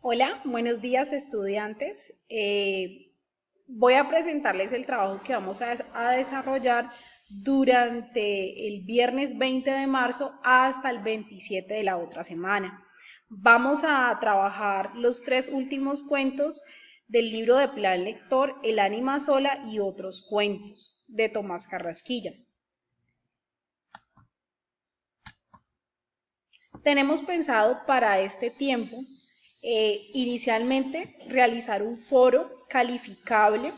Hola, buenos días estudiantes. Voy a presentarles el trabajo que vamos a desarrollar durante el viernes 20 de marzo hasta el 27 de la otra semana. Vamos a trabajar los tres últimos cuentos del libro de Plan Lector, El ánima sola y otros cuentos, de Tomás Carrasquilla. Tenemos pensado para este tiempo inicialmente realizar un foro calificable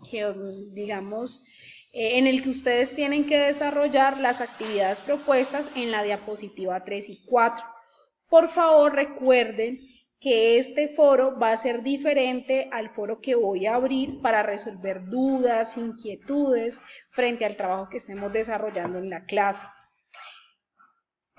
que digamos en el que ustedes tienen que desarrollar las actividades propuestas en la diapositiva 3 y 4. Por favor, recuerden que este foro va a ser diferente al foro que voy a abrir para resolver dudas, inquietudes frente al trabajo que estemos desarrollando en la clase.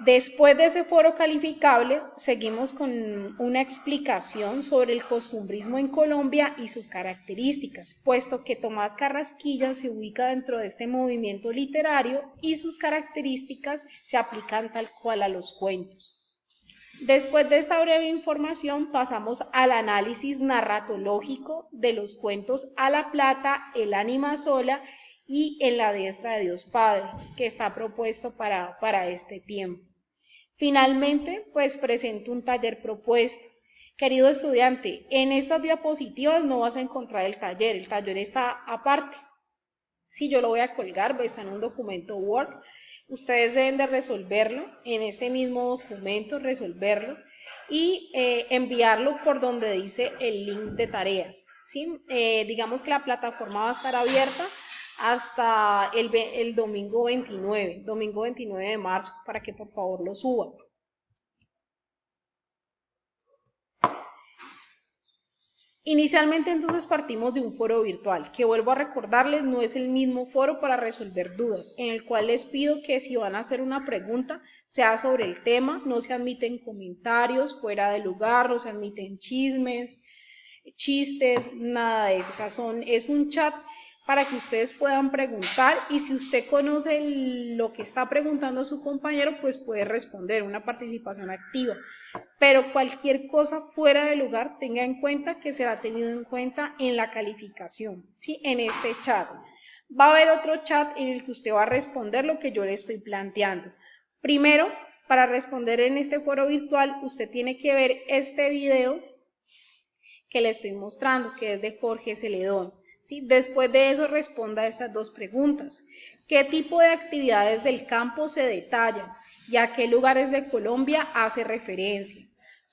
Después de ese foro calificable, seguimos con una explicación sobre el costumbrismo en Colombia y sus características, puesto que Tomás Carrasquilla se ubica dentro de este movimiento literario y sus características se aplican tal cual a los cuentos. Después de esta breve información, pasamos al análisis narratológico de los cuentos A la Plata, El ánima sola y En la diestra de Dios Padre, que está propuesto para este tiempo. Finalmente, pues presento un taller propuesto. Querido estudiante, en estas diapositivas no vas a encontrar el taller está aparte. Si yo lo voy a colgar, está en un documento Word. Ustedes deben de resolverlo en ese mismo documento, resolverlo y enviarlo por donde dice el link de tareas. ¿Sí? Digamos que la plataforma va a estar abierta hasta el domingo 29 de marzo, para que por favor lo suban. Inicialmente entonces partimos de un foro virtual, que vuelvo a recordarles no es el mismo foro para resolver dudas, en el cual les pido que si van a hacer una pregunta sea sobre el tema, no se admiten comentarios fuera de lugar, no se admiten chismes, chistes, nada de eso, o sea, es un chat para que ustedes puedan preguntar y si usted conoce lo que está preguntando su compañero, pues puede responder, una participación activa. Pero cualquier cosa fuera de lugar, tenga en cuenta que será tenido en cuenta en la calificación, ¿sí? En este chat. Va a haber otro chat en el que usted va a responder lo que yo le estoy planteando. Primero, para responder en este foro virtual, usted tiene que ver este video que le estoy mostrando, que es de Jorge Celedón. ¿Sí? Después de eso responda a estas dos preguntas. ¿Qué tipo de actividades del campo se detallan y a qué lugares de Colombia hace referencia?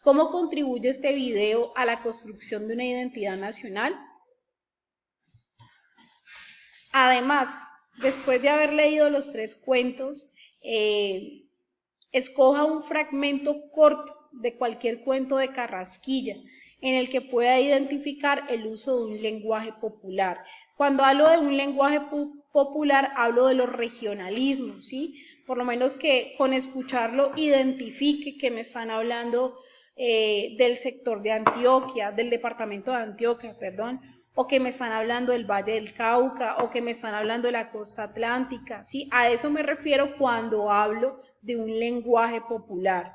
¿Cómo contribuye este video a la construcción de una identidad nacional? Además, después de haber leído los tres cuentos, escoja un fragmento corto de cualquier cuento de Carrasquilla en el que pueda identificar el uso de un lenguaje popular. Cuando hablo de un lenguaje popular, hablo de los regionalismos, ¿sí? Por lo menos que con escucharlo identifique que me están hablando del sector de Antioquia, del departamento de Antioquia, perdón, o que me están hablando del Valle del Cauca, o que me están hablando de la costa atlántica, ¿sí? A eso me refiero cuando hablo de un lenguaje popular.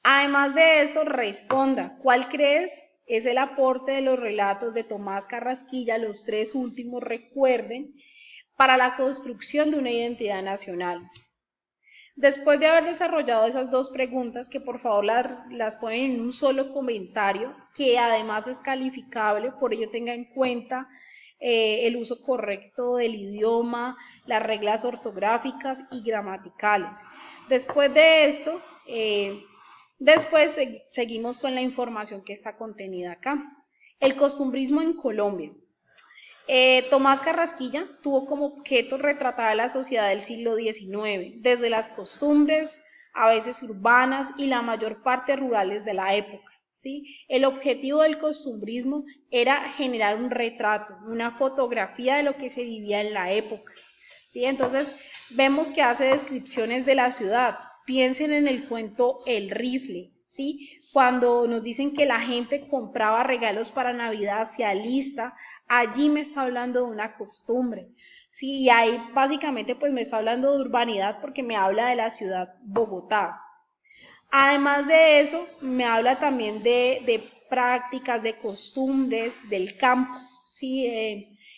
Además de esto, responda, ¿cuál crees es el aporte de los relatos de Tomás Carrasquilla, los tres últimos, recuerden, para la construcción de una identidad nacional? Después de haber desarrollado esas dos preguntas, que por favor las ponen en un solo comentario, que además es calificable, por ello tenga en cuenta el uso correcto del idioma, las reglas ortográficas y gramaticales. Después de esto, seguimos con la información que está contenida acá. El costumbrismo en Colombia. Tomás Carrasquilla tuvo como objeto retratar a la sociedad del siglo XIX, desde las costumbres, a veces urbanas y la mayor parte rurales de la época. ¿Sí? El objetivo del costumbrismo era generar un retrato, una fotografía de lo que se vivía en la época. ¿Sí? Entonces vemos que hace descripciones de la ciudad. Piensen en el cuento El Rifle, ¿sí? Cuando nos dicen que la gente compraba regalos para Navidad, se alista, allí me está hablando de una costumbre. Sí, y ahí básicamente pues me está hablando de urbanidad porque me habla de la ciudad Bogotá. Además de eso, me habla también de prácticas, de costumbres del campo, ¿sí?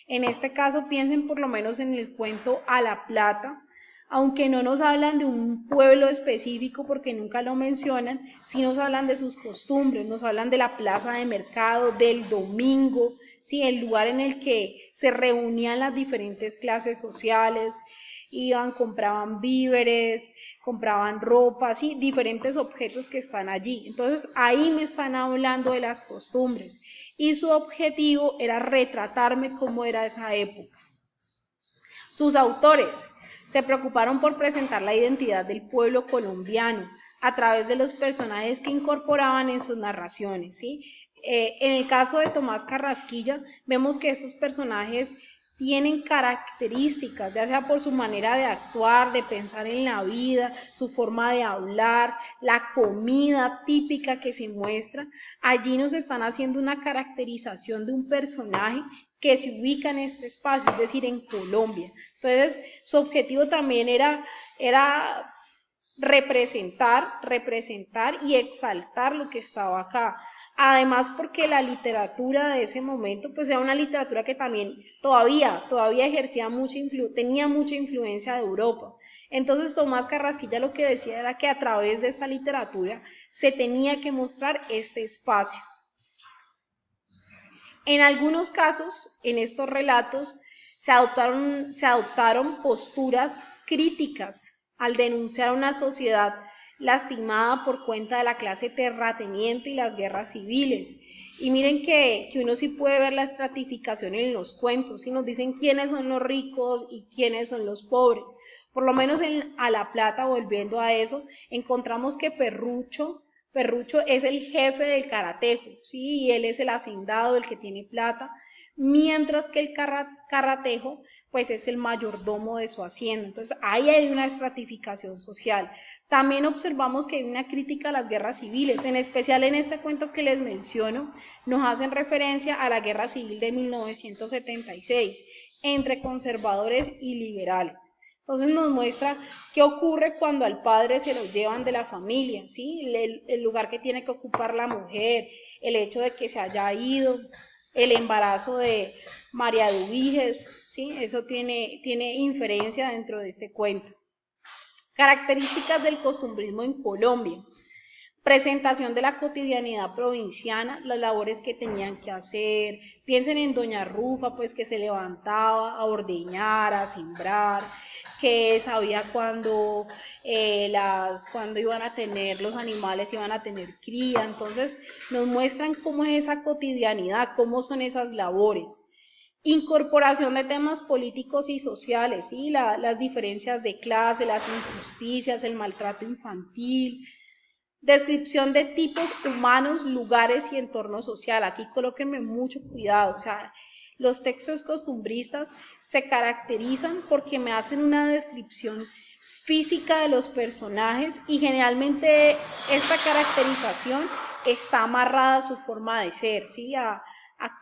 En este caso, piensen por lo menos en el cuento A la Plata, aunque no nos hablan de un pueblo específico porque nunca lo mencionan, sí nos hablan de sus costumbres, nos hablan de la plaza de mercado, del domingo, ¿sí? El lugar en el que se reunían las diferentes clases sociales, iban, compraban víveres, compraban ropa, sí, diferentes objetos que están allí. Entonces ahí me están hablando de las costumbres y su objetivo era retratarme cómo era esa época. Sus autores se preocuparon por presentar la identidad del pueblo colombiano a través de los personajes que incorporaban en sus narraciones, ¿sí? En el caso de Tomás Carrasquilla, vemos que estos personajes tienen características, ya sea por su manera de actuar, de pensar en la vida, su forma de hablar, la comida típica que se muestra. Allí nos están haciendo una caracterización de un personaje que se ubica en este espacio, es decir, en Colombia. Entonces, su objetivo también era representar y exaltar lo que estaba acá. Además, porque la literatura de ese momento, pues era una literatura que también todavía ejercía tenía mucha influencia de Europa. Entonces, Tomás Carrasquilla lo que decía era que a través de esta literatura se tenía que mostrar este espacio. En algunos casos, en estos relatos, se adoptaron posturas críticas al denunciar una sociedad lastimada por cuenta de la clase terrateniente y las guerras civiles. Y miren que uno sí puede ver la estratificación en los cuentos, y nos dicen quiénes son los ricos y quiénes son los pobres. Por lo menos A la Plata, volviendo a eso, encontramos que Perrucho es el jefe del caratejo, ¿sí? Y él es el hacendado, el que tiene plata, mientras que el caratejo, pues es el mayordomo de su hacienda. Entonces, ahí hay una estratificación social. También observamos que hay una crítica a las guerras civiles, en especial en este cuento que les menciono, nos hacen referencia a la guerra civil de 1976 entre conservadores y liberales. Entonces nos muestra qué ocurre cuando al padre se lo llevan de la familia, ¿sí? El lugar que tiene que ocupar la mujer, el hecho de que se haya ido, el embarazo de María Dubiges, ¿sí? Eso tiene inferencia dentro de este cuento. Características del costumbrismo en Colombia. Presentación de la cotidianidad provinciana, las labores que tenían que hacer. Piensen en Doña Rufa, pues que se levantaba a ordeñar, a sembrar, que sabía cuando iban a tener los animales, iban a tener cría. Entonces nos muestran cómo es esa cotidianidad, cómo son esas labores. Incorporación de temas políticos y sociales, ¿sí? Las diferencias de clase, las injusticias, el maltrato infantil. Descripción de tipos humanos, lugares y entorno social. Aquí colóquenme mucho cuidado. O sea, los textos costumbristas se caracterizan porque me hacen una descripción física de los personajes y generalmente esta caracterización está amarrada a su forma de ser, ¿sí? A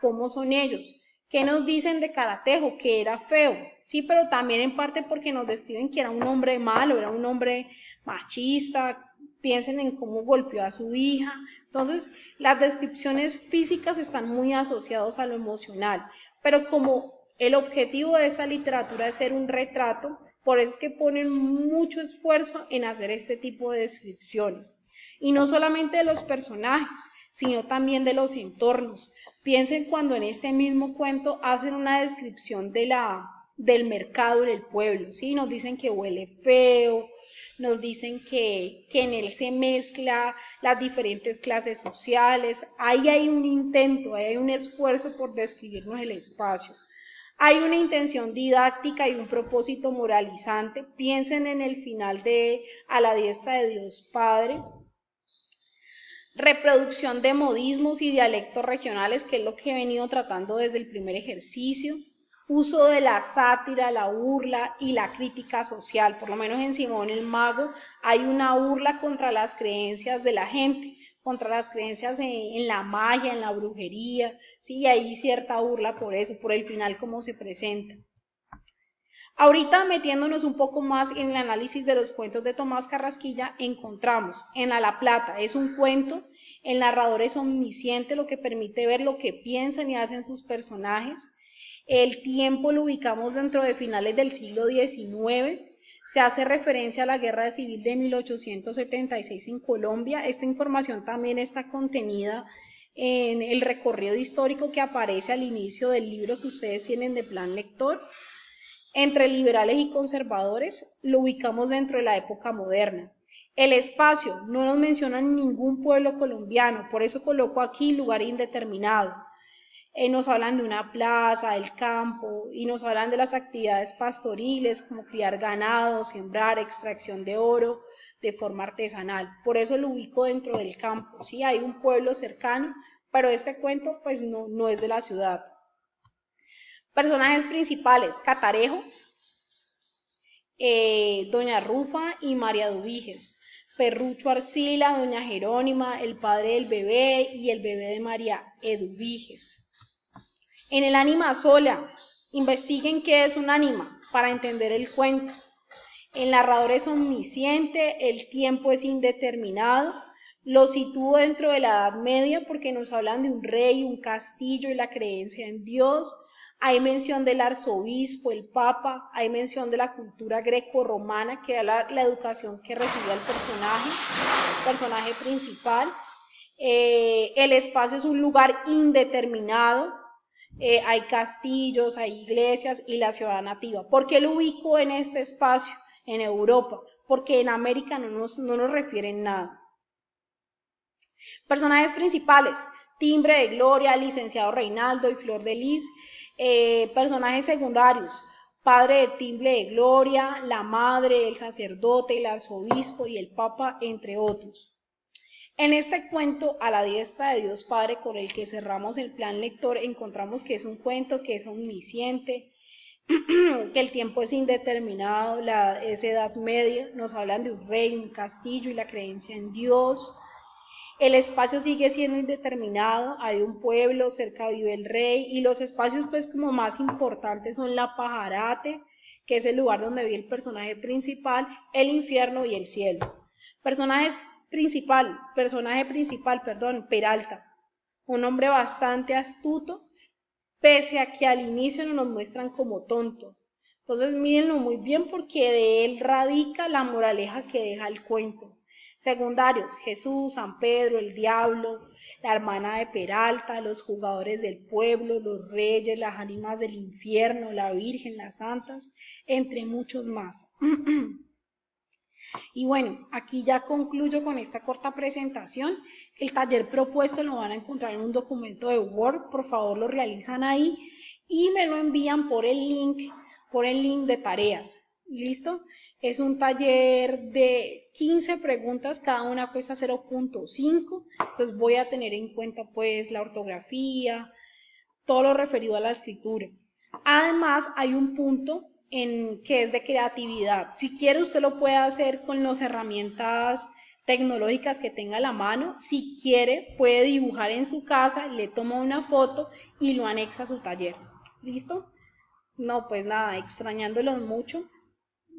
cómo son ellos. ¿Qué nos dicen de Caratejo? Que era feo, sí, pero también en parte porque nos describen que era un hombre malo, era un hombre machista. Piensen en cómo golpeó a su hija. Entonces, las descripciones físicas están muy asociadas a lo emocional, pero como el objetivo de esa literatura es ser un retrato, por eso es que ponen mucho esfuerzo en hacer este tipo de descripciones. Y no solamente de los personajes, sino también de los entornos. Piensen cuando en este mismo cuento hacen una descripción del mercado en el pueblo, ¿sí? Nos dicen que huele feo, nos dicen que en él se mezcla las diferentes clases sociales. Ahí hay un intento, hay un esfuerzo por describirnos el espacio. Hay una intención didáctica y un propósito moralizante. Piensen en el final de A la diestra de Dios Padre. Reproducción de modismos y dialectos regionales, que es lo que he venido tratando desde el primer ejercicio. Uso de la sátira, la burla y la crítica social. Por lo menos en Simón el Mago hay una burla contra las creencias de la gente, contra las creencias en la magia, en la brujería, sí, hay cierta burla por eso, por el final como se presenta. Ahorita metiéndonos un poco más en el análisis de los cuentos de Tomás Carrasquilla, encontramos en A la Plata, es un cuento, el narrador es omnisciente, lo que permite ver lo que piensan y hacen sus personajes. El tiempo lo ubicamos dentro de finales del siglo XIX, se hace referencia a la Guerra Civil de 1876 en Colombia. Esta información también está contenida en el recorrido histórico que aparece al inicio del libro que ustedes tienen de plan lector. Entre liberales y conservadores lo ubicamos dentro de la época moderna. El espacio, no nos mencionan ningún pueblo colombiano, por eso coloco aquí lugar indeterminado. Nos hablan de una plaza, del campo, y nos hablan de las actividades pastoriles, como criar ganado, sembrar, extracción de oro, de forma artesanal. Por eso lo ubico dentro del campo. Sí, hay un pueblo cercano, pero este cuento pues no es de la ciudad. Personajes principales, Catarejo, Doña Rufa y María Dubiges. Perrucho Arcila, Doña Jerónima, el padre del bebé y el bebé de María Eduviges. En el ánima sola, investiguen qué es un ánima para entender el cuento. El narrador es omnisciente, el tiempo es indeterminado. Lo sitúo dentro de la Edad Media porque nos hablan de un rey, un castillo y la creencia en Dios. Hay mención del arzobispo, el papa, hay mención de la cultura greco-romana, que era la educación que recibía el personaje principal. El espacio es un lugar indeterminado, hay castillos, hay iglesias y la ciudad nativa. ¿Por qué lo ubico en este espacio, en Europa? Porque en América no nos refieren nada. Personajes principales, Timbre de Gloria, Licenciado Reinaldo y Flor de Lis. Personajes secundarios, Padre de Timbre de Gloria, la Madre, el sacerdote, el arzobispo y el Papa, entre otros. En este cuento, A la diestra de Dios Padre, con el que cerramos el plan lector, encontramos que es un cuento que es omnisciente, que el tiempo es indeterminado, es edad media, nos hablan de un rey, un castillo y la creencia en Dios. El espacio sigue siendo indeterminado, hay un pueblo, cerca vive el rey, y los espacios pues como más importantes son la Pajarate, que es el lugar donde vive el personaje principal, el infierno y el cielo. Personaje principal, Peralta, un hombre bastante astuto, pese a que al inicio no nos muestran como tonto. Entonces mírenlo muy bien porque de él radica la moraleja que deja el cuento. Secundarios, Jesús, San Pedro, el diablo, la hermana de Peralta, los jugadores del pueblo, los reyes, las ánimas del infierno, la Virgen, las santas, entre muchos más. Y bueno, aquí ya concluyo con esta corta presentación. El taller propuesto lo van a encontrar en un documento de Word, por favor lo realizan ahí y me lo envían por el link de tareas. ¿Listo? Es un taller de 15 preguntas, cada una cuesta 0.5, entonces voy a tener en cuenta pues la ortografía, todo lo referido a la escritura. Además hay un punto que es de creatividad. Si quiere usted lo puede hacer con las herramientas tecnológicas que tenga a la mano. Si quiere puede dibujar en su casa, le toma una foto y lo anexa a su taller. ¿Listo? No, pues nada, extrañándolos mucho.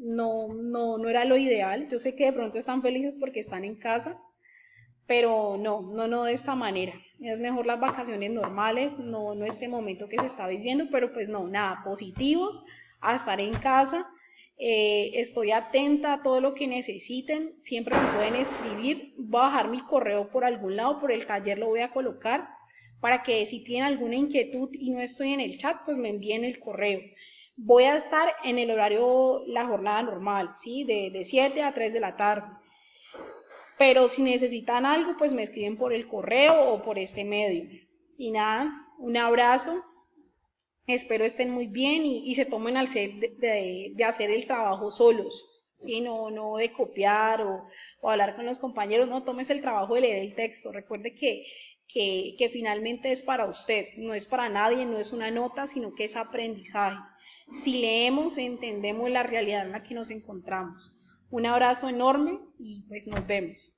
No era lo ideal. Yo sé que de pronto están felices porque están en casa, pero no de esta manera. Es mejor las vacaciones normales, no este momento que se está viviendo, pero pues no, nada, positivos, a estar en casa. Estoy atenta a todo lo que necesiten, siempre me pueden escribir, voy a bajar mi correo por algún lado, por el taller lo voy a colocar, para que si tienen alguna inquietud y no estoy en el chat, pues me envíen el correo. Voy a estar en el horario, la jornada normal, ¿sí? De 7 a 3 de la tarde. Pero si necesitan algo, pues me escriben por el correo o por este medio. Y nada, un abrazo, espero estén muy bien y se tomen al ser de hacer el trabajo solos, ¿sí? No de copiar o hablar con los compañeros, no, tómese el trabajo de leer el texto. Recuerde que finalmente es para usted, no es para nadie, no es una nota, sino que es aprendizaje. Si leemos, entendemos la realidad en la que nos encontramos. Un abrazo enorme y pues nos vemos.